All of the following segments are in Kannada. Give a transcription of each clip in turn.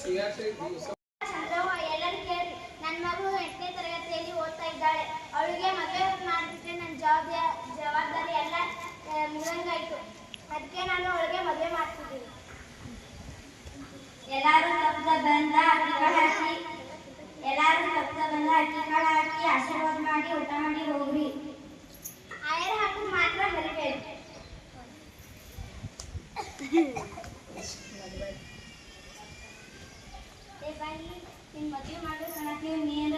ಚಂದ್ರವ್ವ ಎಲ್ಲರೂ ಕೇಳಿ. ನನ್ನ ಮಗಳು 8ನೇ ತರಗತಿಯಲ್ಲಿ ಓದ್ತಾ ಇದ್ದಾಳೆ. ಅವಳಿಗೆ ಮದುವೆ ಮಾಡಿಬಿಟ್ರೆ ನನ್ನ ಜವಾಬ್ದಾರಿ ಎಲ್ಲ ಮುಗಿದಂಗಾಯ್ತು. ಅದಕ್ಕೆ ನಾನು ಅವಳಿಗೆ ಮದುವೆ ಮಾಡ್ತಿದ್ದೀನಿ. ಎಲ್ಲರೂ ತಪ್ಪದ ಬಂದ ಅಕ್ಕಿ ಕಾಳು ಹಾಕಿ ಆಶೀರ್ವಾದ ಮಾಡಿ ಊಟ ಮಾಡಿ ಹೋಗ್ರಿ. ಆಯರ್ ಹಾಕೋದು ಮಾತ್ರ ಮರಿಬೇಡಿ. ನಿನ್ ಮದುವೆ ಮಾಡೋ ಕಣಕ್ಕೆ ನೀರ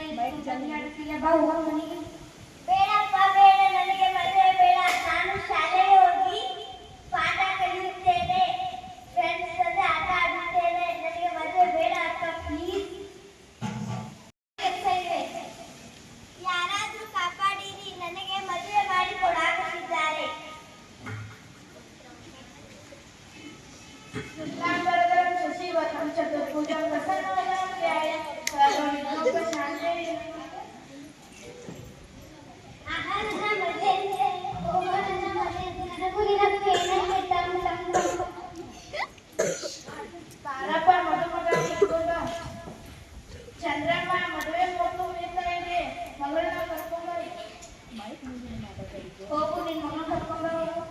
ಆಡುತ್ತಿಲ್ಲ. ಬಾ ಹೋಗೋ ಮನೆಗೆ. ಬೇಡಪ್ಪ ಬೇಡ, ನನಗೆ ಮದುವೆ ಬೇಡ. ನಾನು ಶಾಲೆಗೆ ಹೋಗಿ ಪಾಠ ಕಲಿಯುತ್ತೇನೆ, ಫ್ರೆಂಡ್ಸ್ ಜೊತೆ ಆಟ ಆಡುತ್ತೇನೆ. ನನಗೆ ಮದುವೆ ಬೇಡ ಅಕ್ಕ, ಪ್ಲೀಸ್. ಯಾರಾದ್ರೂ ಕಾಪಾಡಿರಿ, ನನಗೆ ಮದುವೆ ಮಾಡಿ ಕೊಡಾಕತ್ತಿದ್ದಾರೆ. ಚಂದ್ರಮ್ಮ ಮದುವೆ ಹೋಗು ಇದೆ, ಮಗಳನ್ನ ಕರ್ಕೊಂಡ ಹೋಗು. ನಿನ್ ಮಗಳನ್ನ ಕರ್ಕೊಂಡ ಹೋಗು.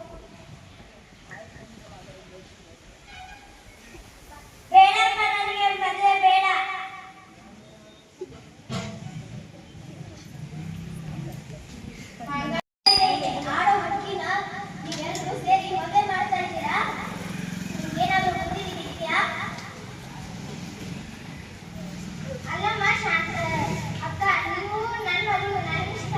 ಬೇಡಪ್ಪ, ನನಗೆ ಮದುವೆ ಬೇಡ. ಆಡೋ ಹುಡುಗಿನ ನೀವೆಲ್ಲರೂ ಸೇರಿ ಮದುವೆ ಮಾಡ್ತಾ ಇದ್ದೀರಾ? ಏನಾದರೂ ಬುದ್ಧಿದೆಯಾ? ಅಲ್ಲಮ್ಮ ಅಕ್ಕ, ನೀವು ನನ್ನ ಮಗಳು, ನನಗಿಷ್ಟ.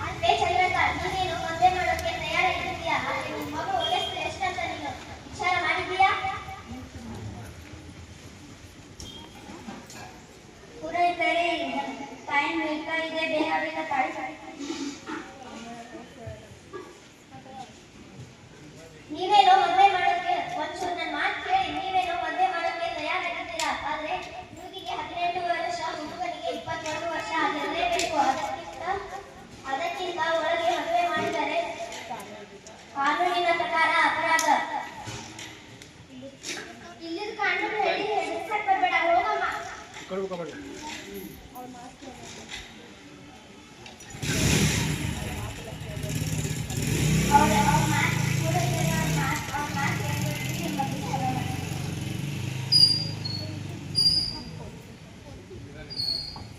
ಅಲ್ಲೇ ಚಂದ್ರಕ್ಕ, ನೀನೇನು ಮದುವೆ ಮಾಡೋಕ್ಕೆ ತಯಾರಾಗಿದ್ದೀಯಾ? ನಿಮ್ಮ ಮಗಳು ವಯಸ್ಸು ಎಷ್ಟಂತ ನೀನು ವಿಚಾರ ಮಾಡಿದ್ದೀಯಾ? ಪುರೋಹಿತರೇ, ಟೈಮ್ ಹೇಳ್ತಾ ಇದೆ, ಬೇಗ ಬೇಗ ತಾಳಿ ನೀವೇನೋ ಮದುವೆ ಮಾಡೋಕ್ಕೆ ಒಂಚೂರು ನನ್ನ ಮಾತು ಕೇಳಿ. ನೀವೇನೋ ಮದುವೆ ಮಾಡೋಕ್ಕೆ ತಯಾರಾಗಿದ್ದೀರಾ? ಆದ್ರೆ ಹುಡುಗಿಗೆ 18 ವರ್ಷ, ಹುಡುಗನಿಗೆ 21 ವರ್ಷ ಆಗಿರಲೇಬೇಕು. ಅದಕ್ಕಿಂತ ಒಳಗೆ ಮದುವೆ ಮಾಡಿದರೆ ಕಾನೂನಿನ ಪ್ರಕಾರ ಅಪರಾಧ. ಇಲ್ಲಿದ ಕಾನೂನು ಹೇಳಿ ಹೆಸರು ಬರಬೇಡ. ಹೋಗಮ್ಮ.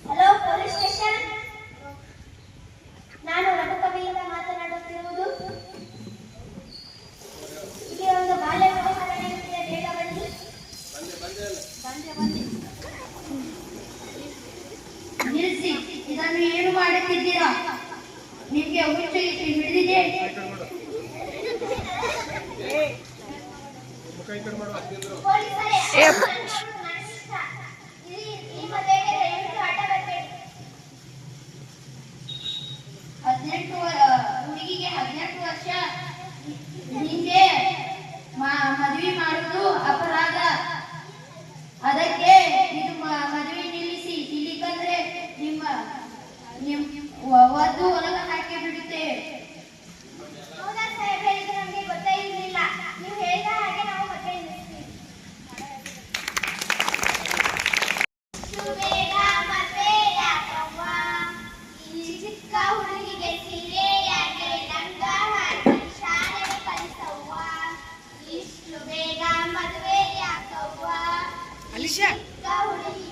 Hello, police station. ನಾನು ರಘುಕವಿಯಿಂದ ಮಾತನಾಡುತ್ತಿರುವುದು. ಇಲ್ಲಿ ಒಂದು ಬಾಲ್ಯ ವಿವಾಹ ನಡೆಯುತ್ತಿದೆ, ಬೇಗ ಬನ್ನಿ. ನಿಲ್ಲಿಸಿ. ಇದನ್ನು ಏನು ಮಾಡುತ್ತಿದ್ದೀರಾ? ನಿಮಗೆ ಹುಚ್ಚು ಹಿಡಿದಿದೆ? ಪೊಲೀಸರೇ, ಈ ಮದುವೆಗೆ ದಯವಿಟ್ಟು ಅಡ್ಡ ಬರಬೇಡಿ. 18 ಹುಡುಗಿಗೆ 18 ವರ್ಷ ಹಿಂದೆ ಮದುವೆ ಮಾಡುವುದು ಅಪರಾಧ. ಅದಕ್ಕೆ ಇದು ಮದುವೆ ನಿಲ್ಲಿಸಿ. ಇಲ್ಲಿಕಂದ್ರೆ ನಿಮ್ಮ ವಧು ಹೊಲಗ ಹಾಕಿ ಬಿಡುತ್ತೇವೆ. ಹೌದಾ ಸಾಹೇಬ್ರೆ, ಇದು ನಮಗೆ ಗೊತ್ತೇ ಇರಲಿಲ್ಲ. ನೀವು ಹೇಳಿದ ಹಾಗೆ ನಾವು ಮದುವೆ ನಿಲ್ಲಿಸ್ತೀವಿ. ಬೇಗ ಮದುವೆ ಯಾಕವ್ವ, ಈ ಚಿಕ್ಕ ಹುಡುಗಿಗೆ ಸೀರೆ ಯಾಕೆ ಲಂಗ ಹಾಕಿ ಶಾಲೆಗೆ ಕಳಿಸವ್ವ. ಇಷ್ಟು ಬೇಗ ಮದುವೆ ಯಾಕವ್ವ, ಈ ಚಿಕ್ಕ ಹುಡುಗಿ